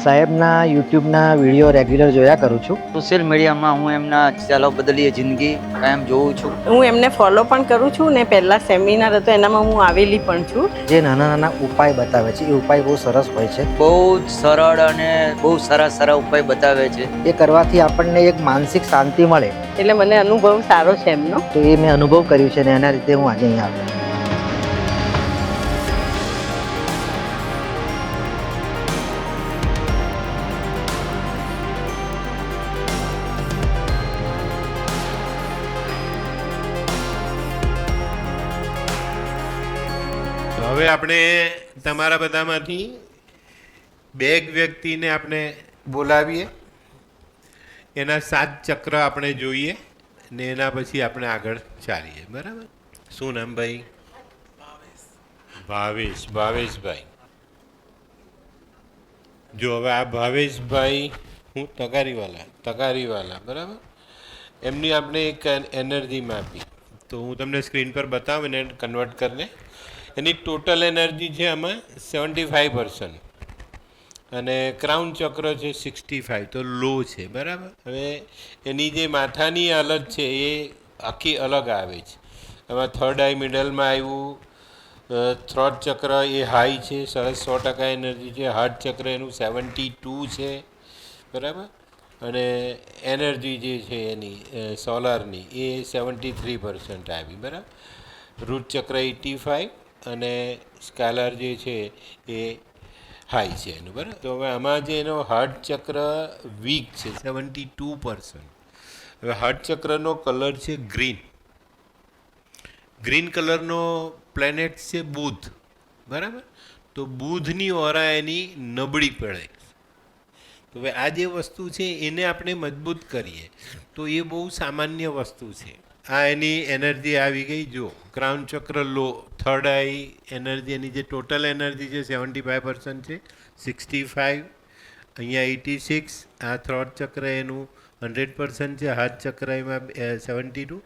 સાહેબના યુટ્યુબના video regular જોયા કરું છું. સોશિયલ મીડિયામાં હું એમના ચાલો બદલીએ જિંદગી કાયમ જોઉં છું. હું એમને ફોલો પણ કરું છું ને પહેલા સેમિનાર હતો એનામાં હું આવેલી પણ છું. જે નાના નાના ઉપાય બતાવે છે એ ઉપાય બહુ સરસ હોય છે. બહુ જ સરળ અને બહુ સારા ઉપાય બતાવે છે. એ કરવાથી આપણને એક માનસિક શાંતિ મળે. એટલે મને અનુભવ સારો છે એમનો. તો એ મેં અનુભવ કર્યું છે ને એના રીતે હું આજે અહીંયા આવ્યો. હવે આપણે તમારા બધામાંથી બે વ્યક્તિને આપણે બોલાવીએ, એના 7 ચક્ર આપણે જોઈએ ને એના પછી આપણે આગળ ચાલીએ. બરાબર? શું નામ ભાઈ? ભાવેશભાઈ. જો હવે આ ભાવેશભાઈ હું તકારીવાલા બરાબર, એમની આપણે એક એનર્જી માપી તો હું તમને સ્ક્રીન પર બતાવું એને કન્વર્ટ કરીને. એની ટોટલ એનર્જી છે આમાં 75% અને ક્રાઉન ચક્ર છે 65, તો લો છે. બરાબર? હવે એની જે માથાની હાલત છે એ આખી અલગ આવે છે. એમાં થર્ડ આઈ મિડલમાં આવ્યું, થ્રોટ ચક્ર એ હાઈ છે, 100% એનર્જી છે. હાર્ટ ચક્ર એનું 72 છે. બરાબર? અને એનર્જી જે છે એની સોલારની એ 73% આવી. બરાબર? રૂટ ચક્ર 85 અને સ્કેલર જે છે એ હાઈ છે એનું. બરાબર? તો હવે આમાં જે એનો હાર્ટ ચક્ર વીક છે 72%. હવે હાર્ટ ચક્રનો કલર છે ગ્રીન કલરનો પ્લેનેટ છે બુધ. બરાબર? તો બુધની ઓરા એની નબળી પડે. તો હવે આ જે વસ્તુ છે એને આપણે મજબૂત કરીએ તો એ બહુ સામાન્ય વસ્તુ છે. આ એની એનર્જી આવી ગઈ. જો ક્રાઉન ચક્ર લો, થર્ડ આઈ એનર્જી એની જે ટોટલ એનર્જી છે 75% છે, 65 અહીંયા 86. આ થ્રોટ ચક્ર એનું 100% છે. હાથ ચક્ર એમાં 72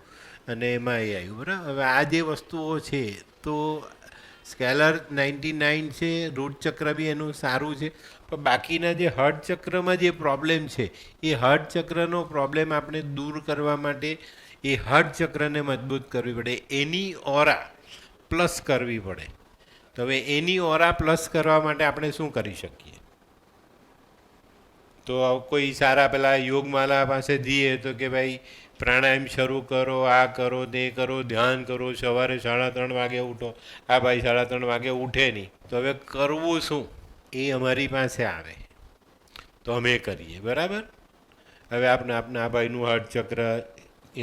અને એમાં એ આવ્યું. બરાબર? હવે આ જે વસ્તુઓ છે તો સ્કેલર 99 છે, રૂટ ચક્ર બી એનું સારું છે, પણ બાકીના જે હાર્ટ ચક્રમાં જે પ્રોબ્લેમ છે એ હાર્ટ ચક્રનો પ્રોબ્લેમ આપણે દૂર કરવા માટે એ હાર્ટ ચક્રને મજબૂત કરવી પડે, એની ઓરા પ્લસ કરવી પડે. તો હવે એની ઓરા પ્લસ કરવા માટે આપણે શું કરી શકીએ? તો કોઈ સારા પેલા યોગમાલા પાસે જઈએ તો કે ભાઈ પ્રાણાયામ શરૂ કરો, આ કરો, તે કરો, ધ્યાન કરો, સવારે 3:30 વાગે ઉઠો. આ ભાઈ 3:30 વાગે ઉઠે નહીં, તો હવે કરવું શું? એ અમારી પાસે આવે તો અમે કરીએ. બરાબર? હવે આપણે આ ભાઈનું હાર્ટ ચક્ર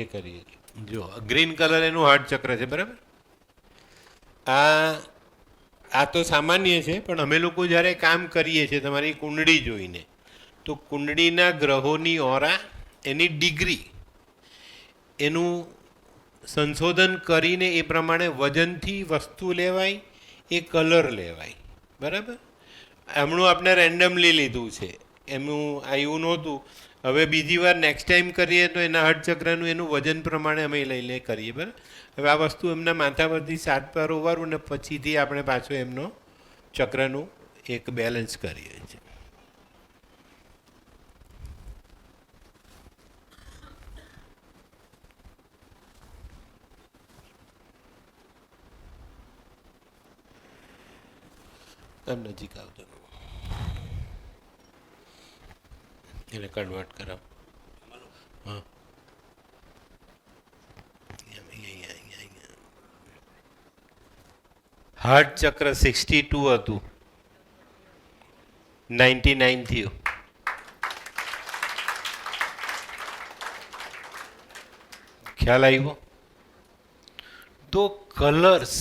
એ કરીએ. જો ગ્રીન કલર એનું હાર્ટ ચક્ર છે. બરાબર? આ તો સામાન્ય છે, પણ અમે લોકો જ્યારે કામ કરીએ છીએ તમારી કુંડળી જોઈને, તો કુંડળીના ગ્રહોની ઓરા, એની ડિગ્રી, એનું સંશોધન કરીને એ પ્રમાણે વજનથી વસ્તુ લેવાય, એ કલર લેવાય. બરાબર? હમણાં આપણે રેન્ડમલી લીધું છે, એમનું આવ્યું નહોતું. હવે બીજી વાર નેક્સ્ટ ટાઈમ કરીએ તો એના હાર્ટ ચક્રનું એનું વજન પ્રમાણે અમે લઈને કરીએ. બરાબર? હવે આ વસ્તુ એમના માથા પરથી 7 પર ઓવારું ને પછીથી આપણે પાછું એમનો ચક્રનું એક બેલેન્સ કરીએ છીએ. એમ નજીક આવતો એને કન્વર્ટ કરાવ. હા, હાર્ટ ચક્ર 62 હતું, 99 થયું. ખ્યાલ આવ્યો? તો કલર્સ,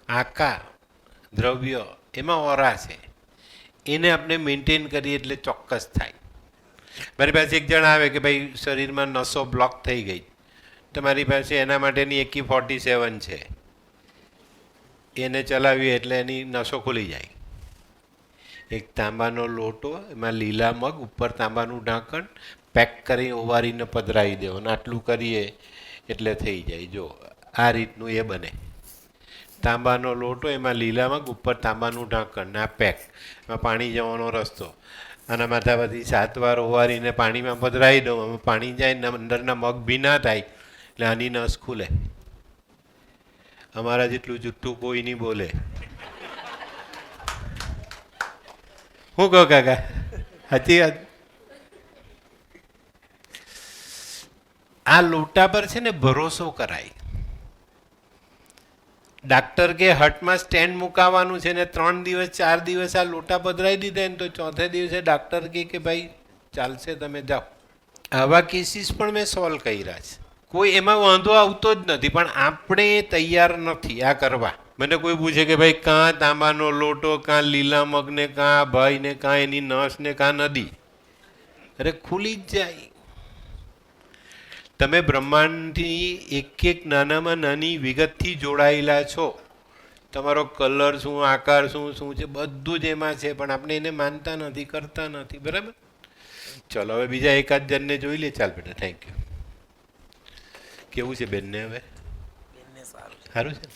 આકાર, દ્રવ્ય, એમાં ઓરા છે, એને આપણે મેન્ટેન કરીએ એટલે ચોક્કસ થાય. મારી પાસે એક જણ આવે કે ભાઈ શરીરમાં નસો બ્લોક થઈ ગઈ, તમારી પાસે એના માટેની AK-47 છે, એને ચલાવીએ એટલે એની નસો ખુલી જાય. એક તાંબાનો લોટો, એમાં લીલા મગ, ઉપર તાંબાનું ઢાંકણ, પેક કરી ઓવારીને પધરાવી દેવાનું. આટલું કરીએ એટલે થઈ જાય. જો આ રીતનું એ બને. તાંબાનો લોટો, એમાં લીલા મગ, ઉપર તાંબાનું ઢાંકણ ને આ પેક, એમાં પાણી જવાનો રસ્તો, અને માથા પછી 7 વાર ઓવારીને પાણીમાં પધરાવી દઉં. આમાં પાણી જાય ને અંદરના મગ ભી ના થાય એટલે આની નસ ખુલે. અમારા જેટલું જુઠ્ઠું કોઈ નહીં બોલે. શું કહો કાકા, સાચી વાત? આ લોટા પર છે ને ભરોસો કરાય. ડાક્ટર કે હટમાં સ્ટેન્ડ મુકાવવાનું છે ને 3 દિવસ 4 દિવસ આ લોટા પધરાવી દીધા ને તો ચોથે દિવસે ડાક્ટર કે ભાઈ ચાલશે, તમે જાઓ. આવા કેસીસ પણ મેં સોલ્વ કર્યા છે. કોઈ એમાં વાંધો આવતો જ નથી, પણ આપણે તૈયાર નથી આ કરવા. મને કોઈ પૂછે કે ભાઈ કાં તાંબાનો લોટો, કાં લીલા મગને, કાં ભાઈ ને, કાં એની નસ ને, કાં નદી, અરે ખુલી જ જાય. તમે બ્રહ્માંડથી એક નાનામાં નાની વિગતથી જોડાયેલા છો. તમારો કલર શું, આકાર શું છે, બધું જ એમાં છે, પણ આપણે એને માનતા નથી, કરતા નથી. બરાબર? ચલો હવે બીજા એકાદ જણને જોઈ લે. ચાલ બેટા, થેન્ક યુ. કેવું છે બેનને? હવે સારું છે.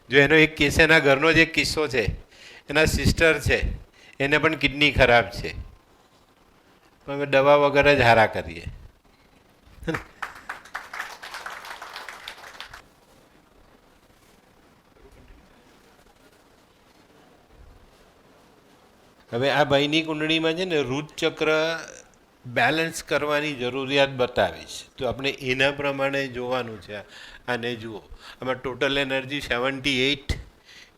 જો એનો એક કેસ, એના ઘરનો જ એક કિસ્સો છે. એના સિસ્ટર છે, એને પણ કિડની ખરાબ છે, પણ અમે દવા વગર જ હારા કરીએ. હવે આ ભાઈની કુંડળીમાં છે ને રુચક્ર બેલેન્સ કરવાની જરૂરિયાત બતાવીશ, તો આપણે એના પ્રમાણે જોવાનું છે. આને જુઓ, આમાં ટોટલ એનર્જી 78,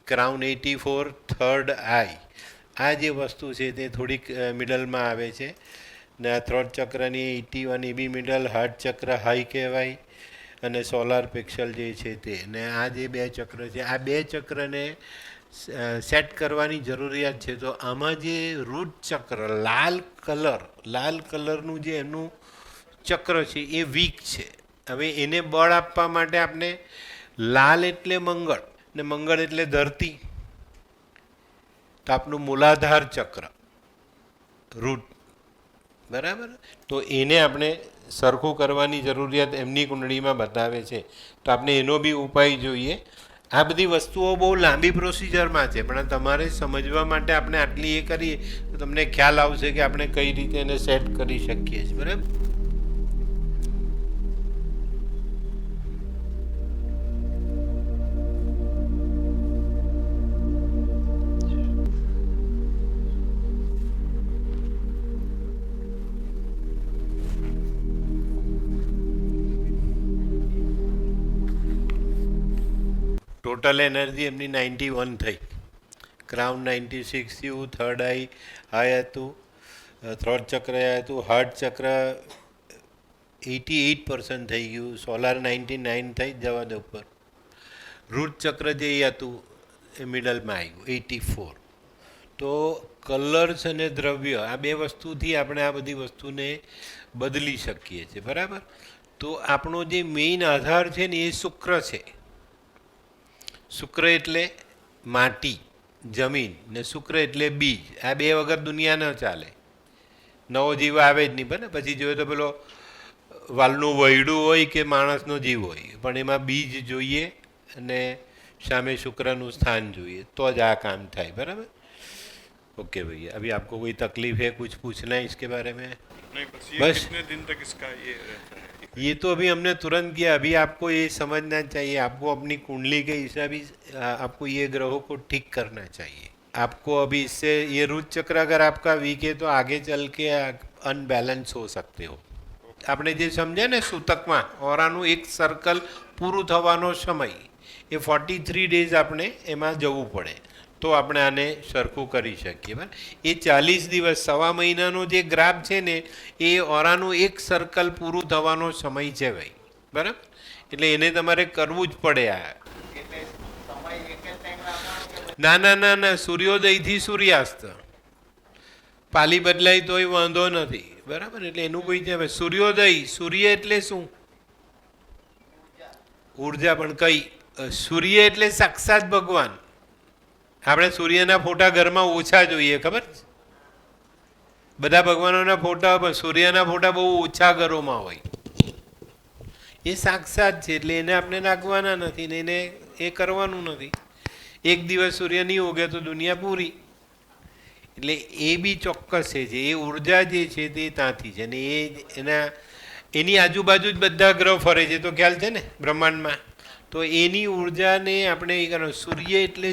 ક્રાઉન 84, થર્ડ આઈ. આ જે વસ્તુ છે તે થોડીક મિડલમાં આવે છે ને આ થ્રોટ ચક્રની 81 એ બી મિડલ, હાર્ટ ચક્ર હાઈ કહેવાય, અને સોલાર પેક્સલ જે છે તે. ને આ જે 2 ચક્ર છે, આ 2 ચક્રને સેટ કરવાની જરૂરિયાત છે. તો આમાં જે રૂટ ચક્ર લાલ કલરનું જે એનું ચક્ર છે એ વીક છે. હવે એને બળ આપવા માટે આપણે લાલ એટલે મંગળ ને મંગળ એટલે ધરતી, તો આપણું મૂલાધાર ચક્ર રૂટ. બરાબર? તો એને આપણે સરખું કરવાની જરૂરિયાત એમની કુંડળીમાં બતાવે છે. તો આપણે એનો બી ઉપાય જોઈએ. આ બધી વસ્તુઓ બહુ લાંબી પ્રોસિજરમાં છે, પણ તમારે સમજવા માટે આપણે આટલી એ કરીએ તો તમને ખ્યાલ આવશે કે આપણે કઈ રીતે એને સેટ કરી શકીએ છીએ. બરાબર? ટોટલ એનર્જી એમની 91 થઈ, ક્રાઉન 96 થયું, થર્ડ આઈ હાઈ હતું, થ્રોટ ચક્ર હતું, હાર્ટ ચક્ર 88% થઈ ગયું, સોલાર 99 થઈ, જવા દે ઉપર. રૂટ ચક્ર જે હતું એ મિડલમાં આવી ગયું 84. તો કલર્સ અને દ્રવ્ય, આ 2 વસ્તુથી આપણે આ બધી વસ્તુને બદલી શકીએ છીએ. બરાબર? તો આપણો જે મેઇન આધાર છે ને એ શુક્ર છે. શુક્ર એટલે માટી, જમીન, ને શુક્ર એટલે બીજ. આ 2 વગર દુનિયા ન ચાલે. નવો જીવ આવે જ નહીં. બને પછી જોઈએ તો પેલો વાલનું વૈડું હોય કે માણસનો જીવ હોય, પણ એમાં બીજ જોઈએ અને સામે શુક્રનું સ્થાન જોઈએ, તો જ આ કામ થાય. બરાબર? ओके भैया, अभी आपको कोई तकलीफ है, कुछ पूछना है इसके बारे में? नहीं, बस ये बस कितने दिन तक इसका ये रहता है? ये तो अभी हमने तुरंत किया. अभी आपको ये समझना चाहिए, आपको अपनी कुंडली के हिसाब से आपको ये ग्रहों को ठीक करना चाहिए. आपको अभी इससे ये रुच चक्र अगर आपका वीक है तो आगे चल के अनबैलेंस हो सकते हो. આપણે જે સમજ્યા ને સૂતકમાં ઓરાનું એક સર્કલ પૂરું થવાનો સમય એ 43 ડેઝ આપણે એમાં જવું પડે તો આપણે આને સરખું કરી શકીએ. બરાબર? એ 40 દિવસ, સવા મહિનાનો જે ગ્રાફ છે ને એ ઓરાનું એક સર્કલ પૂરું થવાનો સમય છે ભાઈ. બરાબર? એટલે એને તમારે કરવું જ પડે. આ ના ના ના ના, સૂર્યોદયથી સૂર્યાસ્ત પાલી બદલાય તોય વાંધો નથી. બરાબર? એટલે એનું કોઈ છે સૂર્યોદય, સૂર્ય એટલે શું? ઉર્જા. પણ કઈ? સૂર્ય એટલે સાક્ષાત ભગવાન. આપણે સૂર્યના ફોટા ઘરમાં ઓછા જોઈએ, ખબર? બધા ભગવાનોના ફોટા, પણ સૂર્યના ફોટા બહુ ઓછા ઘરોમાં હોય. એ સાક્ષાત છે એટલે એને આપણે નાખવાના નથી ને એને એ કરવાનું નથી. એક દિવસ સૂર્ય નહીં ઉગે તો દુનિયા પૂરી. એટલે એ બી ચોક્કસ છે એ ઉર્જા જે છે તે ત્યાંથી છે અને એની આજુબાજુ જ બધા ગ્રહ ફરે છે તો ખ્યાલ છે ને બ્રહ્માંડમાં. તો એની ઉર્જાને આપણે એ કરવાનું. સૂર્ય એટલે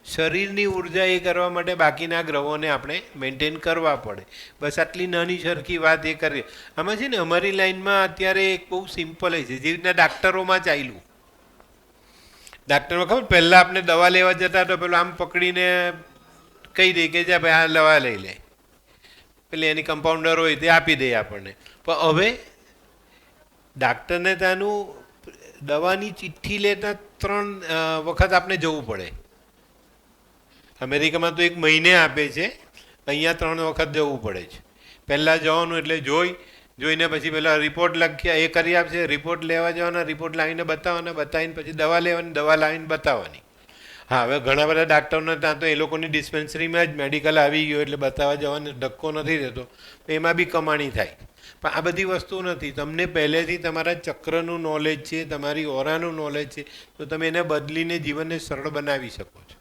શરીરની ઉર્જા એ કરવા માટે બાકીના ગ્રહોને આપણે મેન્ટેન કરવા પડે. બસ આટલી નાની સરખી વાત એ કરીએ. આમાં છે ને અમારી લાઈનમાં અત્યારે એક બહુ સિમ્પલ છે જેવી રીતના ડાક્ટરોમાં ચાલ્યું. ડાક્ટરમાં ખબર પહેલાં આપણે દવા લેવા જતા તો પેલું આમ પકડીને કહી દે કે જા ભાઈ આ દવા લઈ લે, પેલી એની કમ્પાઉન્ડર હોય તે આપી દે આપણને. પણ હવે ડાક્ટરને ત્યાંનું દવાની ચિઠ્ઠી લેતા 3 વખત આપણે જવું પડે. અમેરિકામાં તો 1 મહિને આપે છે, અહીંયા 3 વખત જવું પડે છે. પહેલાં જવાનું એટલે જોઈને પછી પેલા રિપોર્ટ લખ્યા એ કરી આપશે, રિપોર્ટ લેવા જવાના, રિપોર્ટ લાવીને બતાવીને પછી દવા લેવાની, દવા લાવીને બતાવવાની. હા, હવે ઘણા બધા ડાક્ટરોને ત્યાં તો એ લોકોની ડિસ્પેન્સરીમાં જ મેડિકલ આવી ગયો એટલે બતાવવા જવાનો ધક્કો નથી રહેતો, એમાં બી કમાણી થાય. પણ આ બધી વસ્તુ નથી. તમને પહેલેથી તમારા ચક્રનું નોલેજ છે, તમારી ઓરાનું નોલેજ છે, તો તમે એને બદલીને જીવનને સરળ બનાવી શકો છો.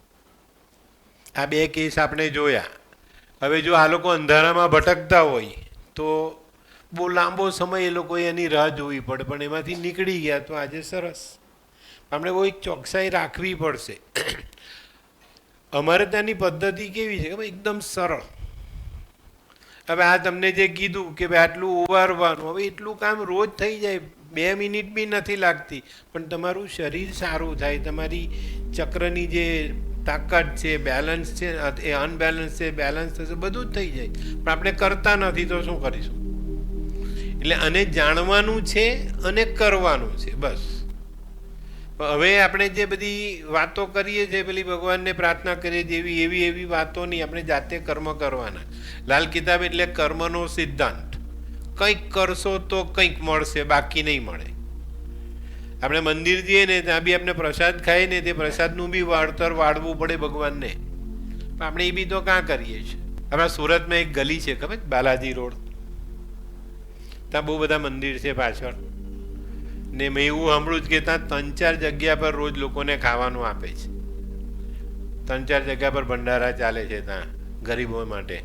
આ 2 કેસ આપણે જોયા. હવે જો આ લોકો અંધારામાં ભટકતા હોય તો બહુ લાંબો સમય એ લોકોએ એની રાહ જોવી પડે, પણ એમાંથી નીકળી ગયા તો આજે સરસ. આપણે બહુ એક ચોકસાઈ રાખવી પડશે. અમારે ત્યાંની પદ્ધતિ કેવી છે કે ભાઈ એકદમ સરળ. હવે આ તમને જે કીધું કે ભાઈ આટલું ઉવારવાનું, હવે એટલું કામ રોજ થઈ જાય, 2 મિનિટ બી નથી લાગતી, પણ તમારું શરીર સારું થાય, તમારી ચક્રની જે તાકાત છે, બેલેન્સ છે, એ અનબેલેન્સ છે, બેલેન્સ થશે, બધું જ થઈ જાય. પણ આપણે કરતા નથી તો શું કરીશું? એટલે આને જાણવાનું છે અને કરવાનું છે બસ. હવે આપણે જે બધી વાતો કરીએ છીએ, પેલી ભગવાનને પ્રાર્થના કરીએ જેવી એવી વાતો નહીં, આપણે જાતે કર્મ કરવાના. લાલ કિતાબ એટલે કર્મનો સિદ્ધાંત. કંઈક કરશો તો કંઈક મળશે, બાકી નહીં મળે. આપણે મંદિર જઈએ ને ત્યાં બી આપણે પ્રસાદ ખાઈએ ને તે પ્રસાદનું બી વાળતર વાળવું પડે ભગવાનને. પણ આપણે એ બી તો કાં કરીએ છીએ. આપણા સુરતમાં એક ગલી છે ખબર, બાલાજી રોડ, ત્યાં બહુ બધા મંદિર છે પાછળ. ને મેં એવું સાંભળ્યું કે ત્યાં 3-4 જગ્યા પર રોજ લોકોને ખાવાનું આપે છે. 3-4 જગ્યા પર ભંડારા ચાલે છે ત્યાં ગરીબો માટે.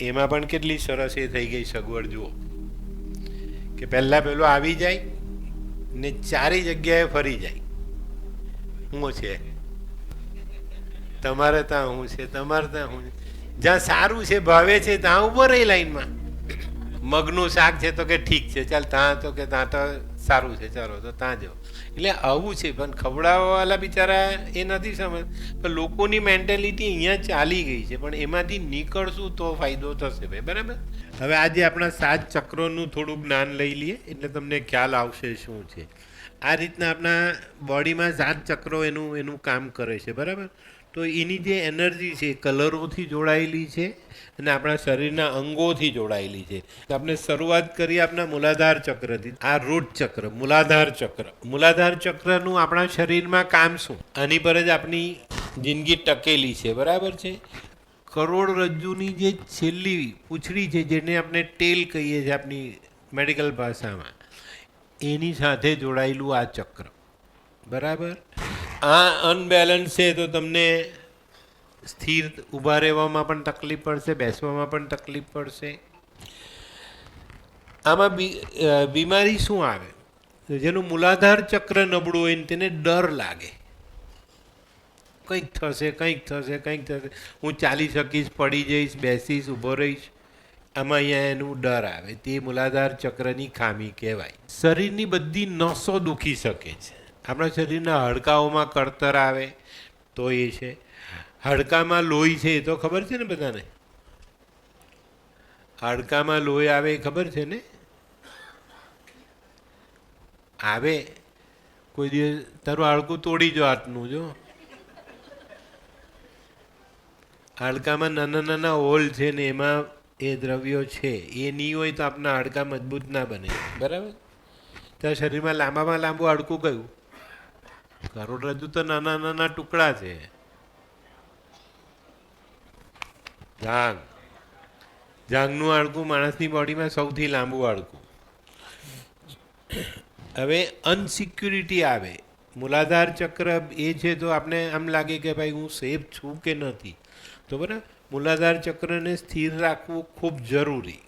એમાં પણ કેટલી સરસ એ થઈ ગઈ સગવડ જુઓ કે પહેલાં પેલો આવી જાય ને 4 જગ્યાએ ફરી જાય. શું છે તમારે ત્યાં, શું છે તમારે ત્યાં, શું જ્યાં સારું છે ભાવે છે ત્યાં ઊભો રહી લાઈનમાં. મગનું શાક છે તો કે ઠીક છે ચાલ, ત્યાં તો કે ત્યાં તો સારું છે ચાલો તો ત્યાં જાઓ. એટલે આવું છે. પણ ખવડાવવાવાળા બિચારા એ નથી સમજ. પણ લોકોની મેન્ટેલિટી અહીંયા ચાલી ગઈ છે, પણ એમાંથી નીકળશું તો ફાયદો થશે ભાઈ, બરાબર. હવે આજે આપણા 7 ચક્રોનું થોડું જ્ઞાન લઈ લઈએ એટલે તમને ખ્યાલ આવશે શું છે. આ રીતના આપણા બોડીમાં 7 ચક્રો એનું કામ કરે છે, બરાબર. તો એની જે એનર્જી છે કલરોથી જોડાયેલી છે અને આપણા શરીરના અંગોથી જોડાયેલી છે. આપણે શરૂઆત કરીએ આપણા મૂલાધાર ચક્રથી. આ રૂટ ચક્ર, મૂલાધાર ચક્ર. મૂલાધાર ચક્રનું આપણા શરીરમાં કામ શું? આની પર જ આપણી જિંદગી ટકેલી છે, બરાબર છે. કરોડરજ્જુની જે છેલ્લી પૂંછડી છે, જેને આપણે ટેલ કહીએ છીએ આપણી મેડિકલ ભાષામાં, એની સાથે જોડાયેલું આ ચક્ર, બરાબર. આ અનબેલેન્સ છે તો તમને સ્થિર ઊભા રહેવામાં પણ તકલીફ પડશે, બેસવામાં પણ તકલીફ પડશે. આમાં બીમારી શું આવે? જેનું મૂલાધાર ચક્ર નબળું હોય ને તેને ડર લાગે, કંઈક થશે, હું ચાલી શકીશ, પડી જઈશ, બેસીશ, ઊભો રહીશ. આમાં અહીંયા એનું ડર આવે. તે મૂલાધાર ચક્રની ખામી કહેવાય. શરીરની બધી નસો દુખી શકે છે. આપણા શરીરના હાડકાઓમાં કળતર આવે તો એ છે. હાડકામાં લોહી છે એ તો ખબર છે ને બધાને. હાડકામાં લોહી આવે એ ખબર છે ને. આવે કોઈ દિવસ તારું હાડકું તોડી જો હાથનું, જો હાડકામાં નાના નાના હોલ છે ને એમાં એ દ્રવ્યો છે. એ નહીં હોય તો આપણા હાડકા મજબૂત ના બને, બરાબર. ત્યાં શરીરમાં લાંબામાં લાંબુ હાડકું કયું? કરોડરજ્જુ તો નાના નાના ટુકડા છે. જાંઘનું હાડકું માણસની બોડીમાં સૌથી લાંબુ હાડકું. હવે અનસિક્યુરિટી આવે મૂલાધાર ચક્ર એ છે તો આપણે આમ લાગે કે ભાઈ હું સેફ છું કે નથી. તો બરાબર, મૂલાધાર ચક્રને સ્થિર રાખવું ખૂબ જરૂરી.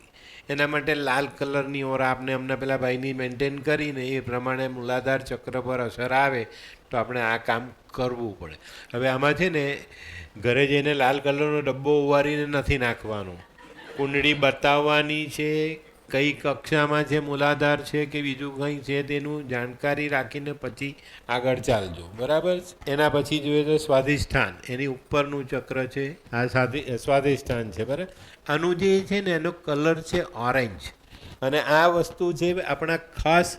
એના માટે લાલ કલરની ઓરા આપણે હમણાં પેલા ભાઈની મેન્ટેન કરીને એ પ્રમાણે મૂલાધાર ચક્ર પર અસર આવે તો આપણે આ કામ કરવું પડે. હવે આમાં છે ને ઘરે જઈને લાલ કલરનો ડબ્બો ઉવારીને નથી નાખવાનો. કુંડળી બતાવવાની છે, કઈ કક્ષામાં છે મૂલાધાર છે કે બીજું કંઈ છે તેનું જાણકારી રાખીને પછી આગળ ચાલજો. બરાબર. એના પછી જોઈએ તો સ્વાધિષ્ઠાન, એની ઉપરનું ચક્ર છે આ સ્વાધિષ્ઠાન છે. બરાબર. આનું જે છે ને એનો કલર છે ઓરેન્જ, અને આ વસ્તુ છે આપણા ખાસ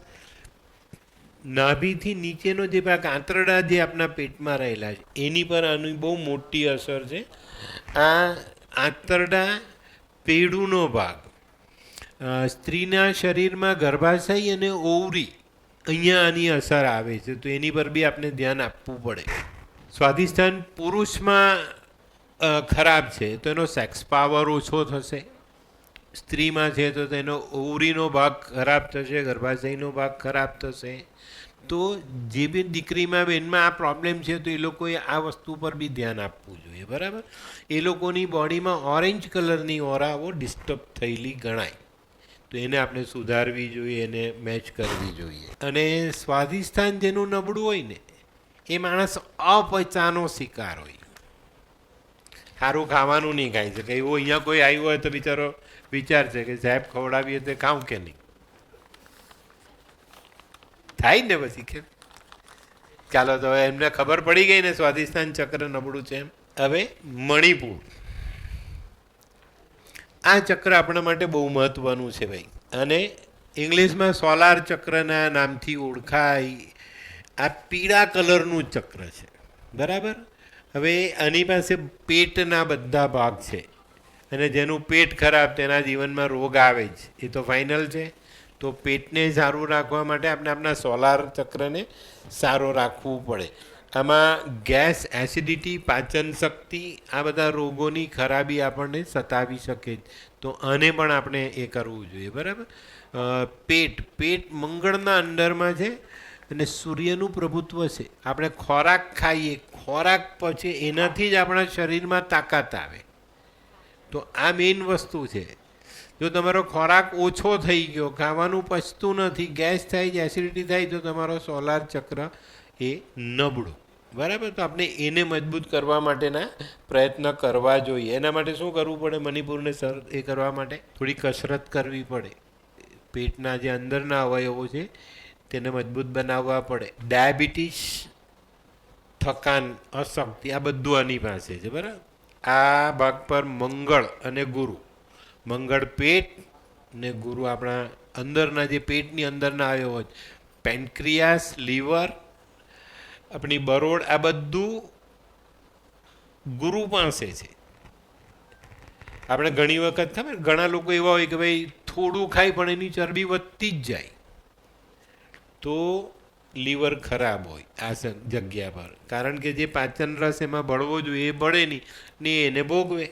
નાભીથી નીચેનો જે ભાગ આંતરડા જે આપણા પેટમાં રહેલા છે એની પર આની બહુ મોટી અસર છે. આ આંતરડા પેડુનો ભાગ, સ્ત્રીના શરીરમાં ગર્ભાશય અને ઓવરી, અહીંયા આની અસર આવે છે, તો એની પર બી આપણે ધ્યાન આપવું પડે. સ્વાધિષ્ઠાન પુરુષમાં ખરાબ છે તો એનો સેક્સ પાવર ઓછો થશે. સ્ત્રીમાં છે તો તેનો ઓવરીનો ભાગ ખરાબ થશે, ગર્ભાશયનો ભાગ ખરાબ થશે. તો જે બી દીકરીમાં બેનમાં આ પ્રોબ્લેમ છે તો એ લોકોએ આ વસ્તુ પર બી ધ્યાન આપવું જોઈએ. બરાબર. એ લોકોની બોડીમાં ઓરેન્જ કલરની ઓરાઓ ડિસ્ટર્બ થયેલી ગણાય, તો એને આપણે સુધારવી જોઈએ, એને મેચ કરવી જોઈએ. અને સ્વાધિષ્ઠાન જેનું નબળું હોય ને એ માણસ અપચાનો શિકાર હોય, સારું ખાવાનું નહીં ખાય છે. કે એવું અહીંયા કોઈ આવ્યું હોય તો બિચારો વિચાર છે કે સાહેબ ખવડાવીએ તો ખાઉં કે નહીં, થાય ને પછી કે ચાલો. તો હવે એમને ખબર પડી ગઈ ને સ્વાધિષ્ઠાન ચક્ર નબળું છે એમ. હવે મણિપુર, આ ચક્ર આપણા માટે બહુ મહત્વનું છે ભાઈ, અને ઇંગ્લિશમાં સોલાર ચક્રના નામથી ઓળખાય. આ પીળા કલરનું ચક્ર છે. બરાબર. હવે આની પાસે પેટના બધા ભાગ છે, અને જેનું પેટ ખરાબ તેના જીવનમાં રોગ આવે જ, એ તો ફાઇનલ છે. તો પેટને સારું રાખવા માટે આપણે આપણા સોલાર ચક્રને સારો રાખવું પડે. આમાં ગેસ, એસિડિટી, પાચન શક્તિ, આ બધા રોગોની ખરાબી આપણને સતાવી શકે, તો આને પણ આપણે એ કરવું જોઈએ. બરાબર. પેટ મંગળના અંદરમાં છે અને સૂર્યનું પ્રભુત્વ છે. આપણે ખોરાક ખાઈએ, ખોરાક પછી એનાથી જ આપણા શરીરમાં તાકાત આવે. તો આ મેઇન વસ્તુ છે. જો તમારો ખોરાક ઓછો થઈ ગયો, ખાવાનું પચતું નથી, ગેસ થાય છે, એસિડિટી થાય, તો તમારો સોલાર ચક્ર એ નબળું. બરાબર. તો આપણે એને મજબૂત કરવા માટેના પ્રયત્ન કરવા જોઈએ. એના માટે શું કરવું પડે? મણિપુરને એ કરવા માટે થોડી કસરત કરવી પડે. પેટના જે અંદરના અવયવો છે તેને મજબૂત બનાવવા પડે. ડાયાબિટીસ, થકાન, અશક્તિ, આ બધું આની પાસે છે. બરાબર. આ ભાગ પર મંગળ અને ગુરુ, મંગળ પેટ ને ગુરુ આપણા અંદરના જે પેટની અંદરના અવયવો, પેન્ક્રિયાસ, લીવર, આપણી બરોડ, આ બધું ગુરુ પાસે છે. આપણે ઘણી વખત ખબર, ઘણા લોકો એવા હોય કે ભાઈ થોડું ખાય પણ એની ચરબી વધતી જ જાય, તો લીવર ખરાબ હોય આ જગ્યા પર. કારણ કે જે પાચન રસ એમાં બળવો જોઈએ એ બળે નહીં ને એને ભોગવે.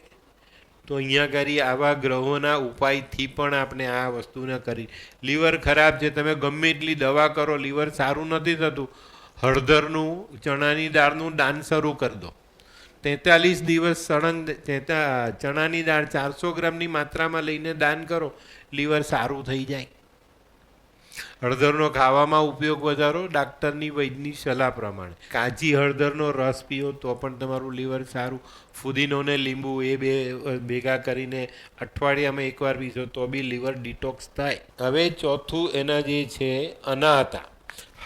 તો અહીંયા કરી આવા ગ્રહોના ઉપાયથી પણ આપણે આ વસ્તુને કરી. લીવર ખરાબ છે, તમે ગમે એટલી દવા કરો, લીવર સારું નથી થતું, હળદરનું, ચણાની દાળનું દાન શરૂ કરી દો. 43 દિવસ સળંગ ચણાની દાળ 400 ગ્રામની માત્રામાં લઈને દાન કરો, લીવર સારું થઈ જાય. હળદરનો ખાવામાં ઉપયોગ વધારો, ડાક્ટરની વૈદ્યની સલાહ પ્રમાણે. કાચી હળદરનો રસ પીઓ તો પણ તમારું લીવર સારું. ફુદીનો ને લીંબુ એ બે ભેગા કરીને અઠવાડિયામાં એકવાર પીશો તો બી લીવર ડિટોક્સ થાય. હવે ચોથું એના જે છે અનાહતા,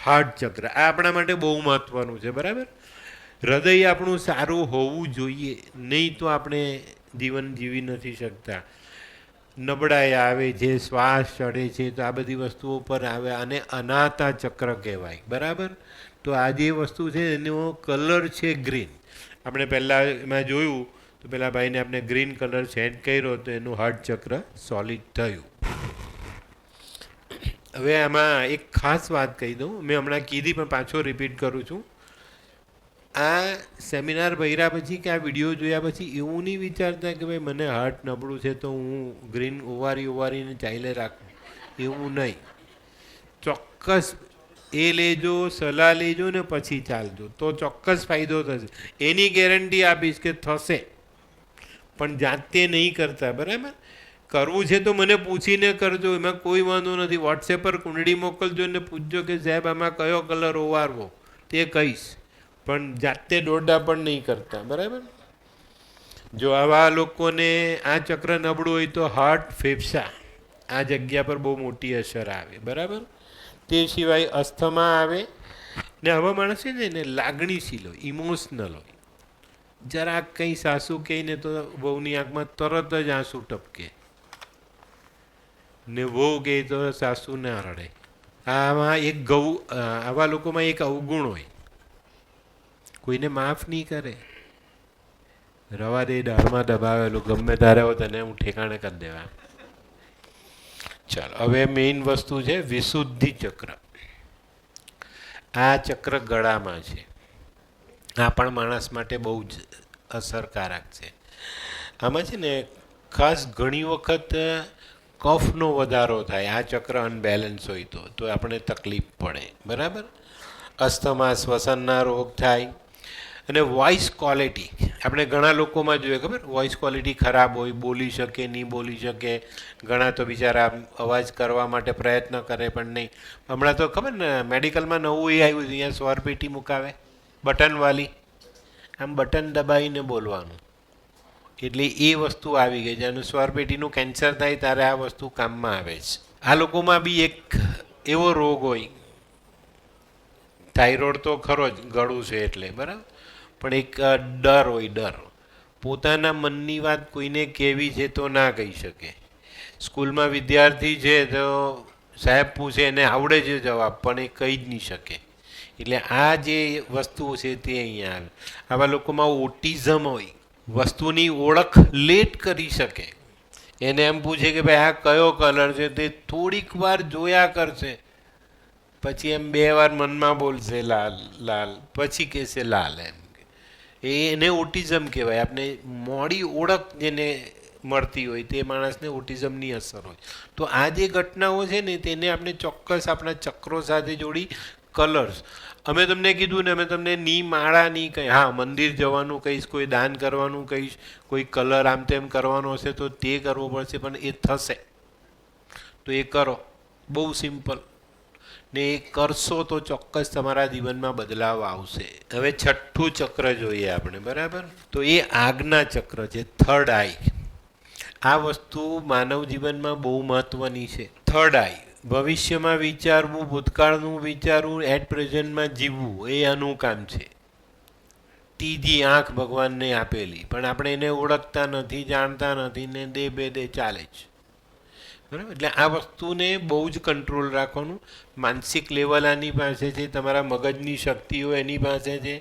હાર્ટ ચક્ર. આ આપણા માટે બહુ મહત્વનું છે. બરાબર. હૃદય આપણું સારું હોવું જોઈએ, નહીં તો આપણે જીવન જીવી નથી શકતા. નબળાઈ આવે છે, શ્વાસ ચડે છે, તો આ બધી વસ્તુઓ પર આવે. આને અનાહતા ચક્ર કહેવાય. બરાબર. તો આ જે વસ્તુ છે એનો કલર છે ગ્રીન. આપણે પહેલાં એમાં જોયું તો પેલા ભાઈને આપણે ગ્રીન કલર સેટ કર્યો તો એનું હાર્ટ ચક્ર સોલિડ થયું. હવે આમાં એક ખાસ વાત કહી દઉં, મેં હમણાં કીધી પણ પાછો રિપીટ કરું છું. આ સેમિનાર ભર્યા પછી કે આ વિડીયો જોયા પછી એવું નહીં વિચારતા કે ભાઈ મને હાર્ટ નબળું છે તો હું ગ્રીન ઓવારીને ચાલે રાખું, એવું નહીં. ચોક્કસ એ લેજો, સલાહ લેજો ને પછી ચાલજો, તો ચોક્કસ ફાયદો થશે. એની ગેરંટી આપીશ કે થશે, પણ જાતે નહીં કરતા. બરાબર? કરવું છે તો મને પૂછીને કરજો, એમાં કોઈ વાંધો નથી. વોટ્સએપ પર કુંડળી મોકલજો ને પૂછજો કે સાહેબ આમાં કયો કલર ઓવારવો, તે કહીશ, પણ જાતે દોરડા પણ નહીં કરતા. બરાબર? જો આવા લોકોને આ ચક્ર નબળું હોય તો હાર્ટ, ફેફસા આ જગ્યા પર બહુ મોટી અસર આવે. બરાબર? તે સિવાય અસ્થમા આવે ને આવા માણસ છે ને એને લાગણીશીલ હોય, ઇમોશનલ હોય. જરાક કંઈ સાસુ કહીને તો વહુની આંખમાં તરત જ આંસુ ટપકે, ને વહુ કહે તો સાસુ ના રડે. આમાં એક આવા લોકોમાં એક અવગુણ હોય, કોઈને માફ નહીં કરે. રવા દે, દાળમાં દબાવેલું, ગમે તારે હોય તને હું ઠેકાણે કરી દેવા. ચાલો, હવે મેઇન વસ્તુ છે વિશુદ્ધિ ચક્ર. આ ચક્ર ગળામાં છે. આ પણ માણસ માટે બહુ જ અસરકારક છે. આમાં છે ને ખાસ ઘણી વખત કફનો વધારો થાય. આ ચક્ર અનબેલેન્સ હોય તો આપણે તકલીફ પડે. બરાબર? અસ્થમા, શ્વસનના રોગ થાય. અને વોઇસ ક્વોલિટી આપણે ઘણા લોકોમાં જોઈએ, ખબર, વોઇસ ક્વોલિટી ખરાબ હોય, બોલી શકે નહીં બોલી શકે. ઘણા તો બિચારા અવાજ કરવા માટે પ્રયત્ન કરે પણ નહીં. હમણાં તો ખબર ને મેડિકલમાં નવું એ આવ્યું છે, અહીંયા સ્વર પેટી મુકાવે બટનવાળી, આમ બટન દબાવીને બોલવાનું. એટલે એ વસ્તુ આવી ગઈ છે. અને સ્વર પેટીનું કેન્સર થાય ત્યારે આ વસ્તુ કામમાં આવે છે. આ લોકોમાં બી એક એવો રોગ હોય, થાઇરોઇડ તો ખરો જ, ગળું છે એટલે. બરાબર? પણ એક ડર હોય, ડર. પોતાના મનની વાત કોઈને કહેવી છે તો ના કહી શકે. સ્કૂલમાં વિદ્યાર્થી છે તો સાહેબ પૂછે એને આવડે છે જવાબ, પણ એ કહી જ નહીં શકે. એટલે આ જે વસ્તુ છે તે અહીંયા આવે. આવા લોકોમાં ઓટિઝમ હોય, વસ્તુની ઓળખ લેટ કરી શકે. એને એમ પૂછે કે ભાઈ આ કયો કલર છે, તે થોડીક વાર જોયા કરશે, પછી એમ 2 વાર મનમાં બોલશે લાલ લાલ, પછી કહેશે લાલ. એને ઓટિઝમ કહેવાય. આપણે મોડી ઓળખ જેને મળતી હોય તે માણસને ઓટિઝમની અસર હોય. તો આ જે ઘટનાઓ છે ને તેને આપણે ચોક્કસ આપણા ચક્રો સાથે જોડી. કલર્સ અમે તમને કીધું ને, અમે તમને ની માળા ની કંઈ, હા મંદિર જવાનું કહીશ, કોઈ દાન કરવાનું કહીશ, કોઈ કલર આમ તેમ કરવાનો હશે તો તે કરવો પડશે, પણ એ થશે તો એ કરો. બહુ સિમ્પલ. ને એ કરશો તો ચોક્કસ તમારા જીવનમાં બદલાવ આવશે. હવે છઠ્ઠું ચક્ર જોઈએ આપણે. બરાબર? તો એ આજ્ઞા ચક્ર છે, થર્ડ આઈ. આ વસ્તુ માનવ જીવનમાં બહુ મહત્વની છે. થર્ડ આઈ, ભવિષ્યમાં વિચારવું, ભૂતકાળનું વિચારવું, એટ પ્રેઝન્ટમાં જીવવું, એ આનું કામ છે. ત્રીજી આંખ ભગવાનને આપેલી, પણ આપણે એને ઓળખતા નથી, જાણતા નથી, ને દે બે દે ચાલે છે. બરાબર? એટલે આ વસ્તુને બહુ જ કંટ્રોલ રાખવાનું. માનસિક લેવલ આની પાસે છે, તમારા મગજની શક્તિઓ એની પાસે છે,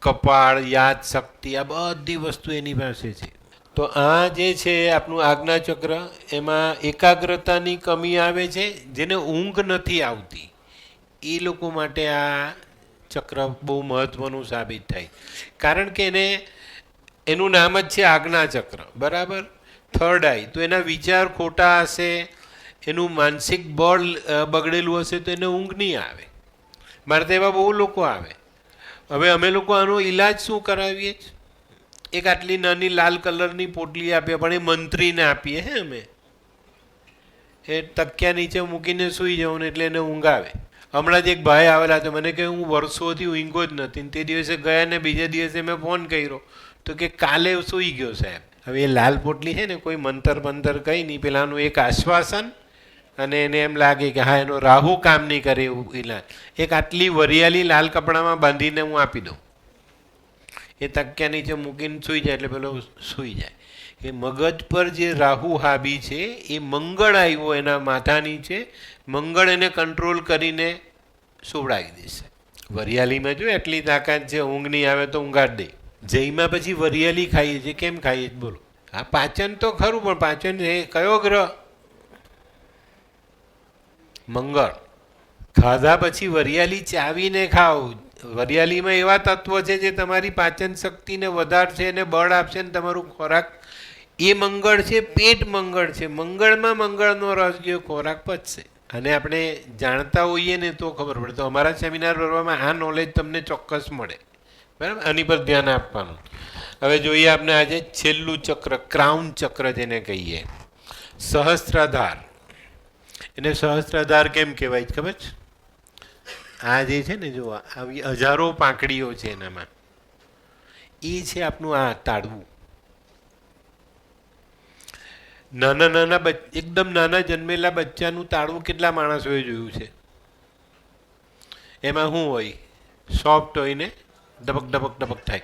કપાળ, યાદ શક્તિ, આ બધી વસ્તુ એની પાસે છે. તો આ જે છે આપણું આજ્ઞા ચક્ર, એમાં એકાગ્રતાની કમી આવે છે. જેને ઊંઘ નથી આવતી એ લોકો માટે આ ચક્ર બહુ મહત્ત્વનું સાબિત થાય. કારણ કે એનું નામ જ છે આજ્ઞા ચક્ર. બરાબર? થર્ડ આઈ. તો એના વિચાર ખોટા હશે, એનું માનસિક બળ બગડેલું હશે તો એને ઊંઘ નહીં આવે. મારે તો એવા બહુ લોકો આવે. હવે અમે લોકો આનો ઈલાજ શું કરાવીએ છીએ? એક આટલી નાની લાલ કલરની પોટલી આપીએ, પણ એ મંત્રીને આપીએ. હે, અમે એ તકિયા નીચે મૂકીને સૂઈ જવું એટલે એને ઊંઘ આવે. હમણાં જ એક ભાઈ આવેલા તો મને કહે હું વર્ષોથી ઊંઘો જ નથી. તે દિવસે ગયા ને બીજે દિવસે મેં ફોન કર્યો તો કે કાલે સૂઈ ગયો સાહેબ. હવે એ લાલ પોટલી છે ને કોઈ મંતર કંઈ નહીં, પેલાનું એક આશ્વાસન, અને એને એમ લાગે કે હા એનો રાહુ કામ નહીં કરે એવું ઈલાજ. એક આટલી વરિયાળી લાલ કપડામાં બાંધીને હું આપી દઉં, એ તકિયા નીચે મૂકીને સૂઈ જાય એટલે પેલો સૂઈ જાય. એ મગજ પર જે રાહુ હાબી છે એ મંગળ આવ્યો એના માથા નીચે, મંગળ એને કંટ્રોલ કરીને સુવડાવી દેશે. વરિયાળીમાં જો એટલી તાકાત છે, ઊંઘ નહીં આવે તો ઊંઘાડ દે. જઈમાં પછી વરિયાળી ખાઈએ છીએ, કેમ ખાઈએ છીએ બોલો? હા પાચન તો ખરું, પણ પાચન એ કયો ગ્રહ? મંગળ. ખાધા પછી વરિયાળી ચાવીને ખાઓ. વરિયાળીમાં એવા તત્વો છે જે તમારી પાચન શક્તિને વધારશે અને બળ આપશે ને તમારું ખોરાક એ મંગળ છે, પેટ મંગળ છે. મંગળમાં મંગળનો રસ ગયો, ખોરાક પચશે. અને આપણે જાણતા હોઈએ ને તો ખબર પડે. તો અમારા સેમિનાર ભરવામાં આ નોલેજ તમને ચોક્કસ મળે, બરાબર. આની પર ધ્યાન આપવાનું. હવે જોઈએ આપણે આજે છેલ્લું ચક્ર, ક્રાઉન ચક્ર જેને કહીએ, સહસ્ત્રાધાર. એને સહસ્ત્રાધાર કેમ કહેવાય છે ખબર છે? આ જે છે ને, જો આવી હજારો પાંખડીઓ છે એનામાં, એ છે આપણું આ તાળવું. નાના નાના એકદમ નાના જન્મેલા બચ્ચાનું તાળવું કેટલા માણસોએ જોયું છે? એમાં શું હોય? સોફ્ટ હોય ને ડબક ડબક ડબક થાય.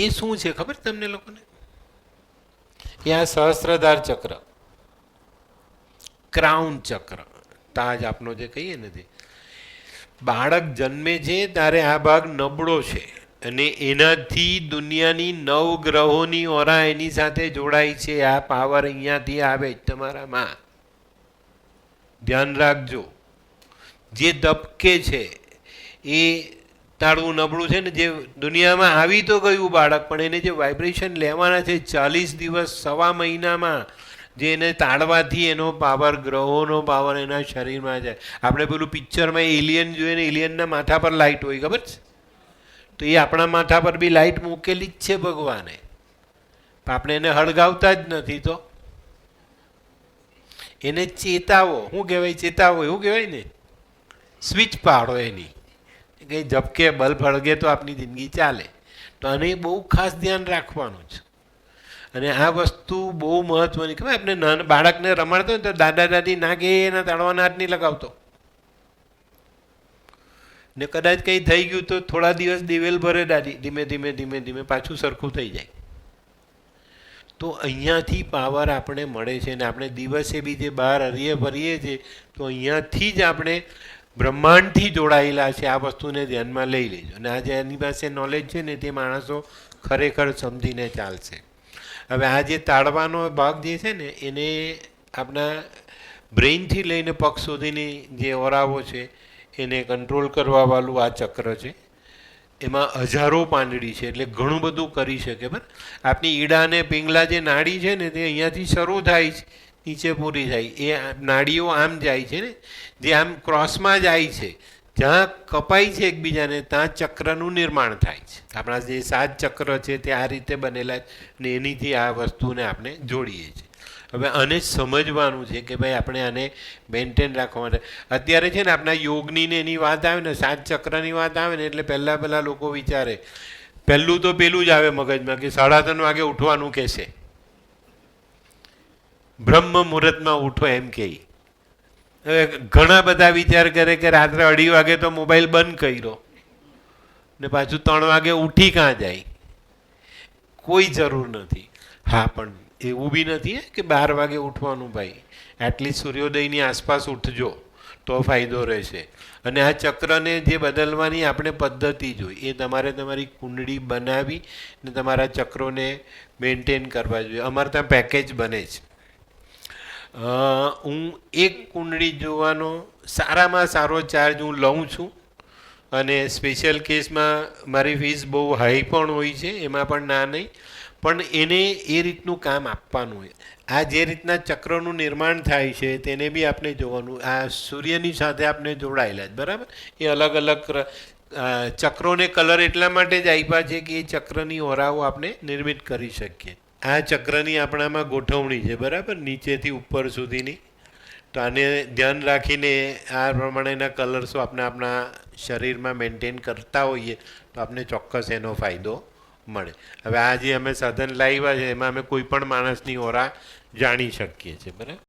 એ શું છે ખબર તમને લોકોને? એ આ સહસ્ત્રધાર ચક્ર, ક્રાઉન ચક્ર, તાજ આપનો જે કહીએ ને તે. બાળક જન્મે છે ત્યારે આ ભાગ નબળો છે અને એનાથી દુનિયાની 9 ગ્રહોની ઓરા એની સાથે જોડાય છે. આ પાવર અહીંયાથી આવે જ તમારામાં, ધ્યાન રાખજો. જે ધબકે છે એ તાળવું નબળું છે ને, જે દુનિયામાં આવી તો ગયું બાળક, પણ એને જે વાઇબ્રેશન લેવાના છે 40 દિવસ, સવા મહિનામાં, જે એને તાળવાથી એનો પાવર, ગ્રહોનો પાવર એના શરીરમાં જાય. આપણે પેલું પિક્ચરમાં એલિયન જોઈએ ને, એલિયનના માથા પર લાઇટ હોય, ખબર છે? તો એ આપણા માથા પર બી લાઇટ મૂકેલી જ છે ભગવાને, આપણે એને હળગાવતા જ નથી. તો એને ચેતાવો. શું કહેવાય? ચેતાવો એવું કહેવાય ને. સ્વિચ પાડો એની, કંઈ ઝબકે બલ્બ હળગે તો આપણી જિંદગી ચાલે. તો આને બહુ ખાસ ધ્યાન રાખવાનું છે. અને આ વસ્તુ બહુ મહત્વની. ખબર આપણે નાના બાળકને રમાડતો હોય તો દાદા દાદી ના કે એના તાળવાના હાથ નહીં લગાવતો, ને કદાચ કંઈ થઈ ગયું તો થોડા દિવસ દિવેલ ભરે દાદી, ધીમે ધીમે ધીમે ધીમે પાછું સરખું થઈ જાય. તો અહીંયાથી પાવર આપણે મળે છે. ને આપણે દિવસે બી જે બહાર હરીએ ફરીએ છીએ તો અહીંયાથી જ આપણે બ્રહ્માંડથી જોડાયેલા છે. આ વસ્તુને ધ્યાનમાં લઈ લેજો. અને આ જે એની પાસે નોલેજ છે ને, તે માણસો ખરેખર સમજીને ચાલશે. હવે આ જે તાળવાનો ભાગ જે છે ને, એને આપણા બ્રેઇનથી લઈને પગ સુધીની જે ઓરાવો છે એને કંટ્રોલ કરવાવાળું આ ચક્ર છે. એમાં હજારો પાંદડી છે, એટલે ઘણું બધું કરી શકે. બરાબર. આપણી ઈડા અને પિંગલા જે નાડી છે ને, તે અહીંયાથી શરૂ થાય છે, નીચે પૂરી થાય. એ નાડીઓ આમ જાય છે ને, જે આમ ક્રોસમાં જાય છે, જ્યાં કપાય છે એકબીજાને, ત્યાં ચક્રનું નિર્માણ થાય છે. આપણા જે 7 ચક્ર છે તે આ રીતે બનેલા ને એનીથી આ વસ્તુને આપણે જોડીએ છીએ. હવે આને સમજવાનું છે કે ભાઈ આપણે આને મેન્ટેન રાખવા માટે. અત્યારે છે ને આપણા યોગની ને એની વાત આવે ને, 7 ચક્રની વાત આવે ને, એટલે પહેલાં લોકો વિચારે, પહેલું તો પેલું જ આવે મગજમાં કે 3:30 વાગે ઉઠવાનું કહેશે, બ્રહ્મ મુહૂર્તમાં ઉઠો એમ કહે. હવે ઘણા બધા વિચાર કરે કે રાત્રે 2:30 વાગે તો મોબાઈલ બંધ કર્યો ને પાછું 3 વાગે ઉઠી કાં જાય. કોઈ જરૂર નથી. હા, પણ એવું બી નથી કે 12 વાગે ઉઠવાનું. ભાઈ એટલીસ્ટ સૂર્યોદયની આસપાસ ઉઠજો તો ફાયદો રહેશે. અને આ ચક્રને જે બદલવાની આપણે પદ્ધતિ જોઈ, એ તમારે તમારી કુંડળી બનાવી ને તમારા ચક્રોને મેન્ટેન કરવા જોઈએ. અમારે ત્યાં પેકેજ બને છે. હું એક કુંડળી જોવાનો સારામાં સારો ચાર્જ હું લઉં છું. અને સ્પેશિયલ કેસમાં મારી ફીસ બહુ હાઈ પણ હોય છે, એમાં પણ ના નહીં. પણ એને એ રીતનું કામ આપવાનું હોય. આ જે રીતના ચક્રનું નિર્માણ થાય છે તેને બી આપણે જોવાનું. આ સૂર્યની સાથે આપણે જોડાયેલા જ, બરાબર. એ અલગ અલગ ચક્રોને કલર એટલા માટે જ આપ્યા છે કે એ ચક્રની ઓરાઓ આપણે નિર્મિત કરી શકીએ. આ ચક્રની આપણામાં ગોઠવણી છે, બરાબર, નીચેથી ઉપર સુધીની. તો આને ધ્યાન રાખીને આ પ્રમાણેના કલર્સો આપણે આપણા શરીરમાં મેન્ટેન કરતા હોઈએ તો આપણે ચોક્કસ એનો ફાયદો મળે. હવે આ જે અમે સાધન લાવ્યા છે એમાં અમે કોઈ પણ માણસની ઓરા જાણી શકીએ છીએ, બરાબર.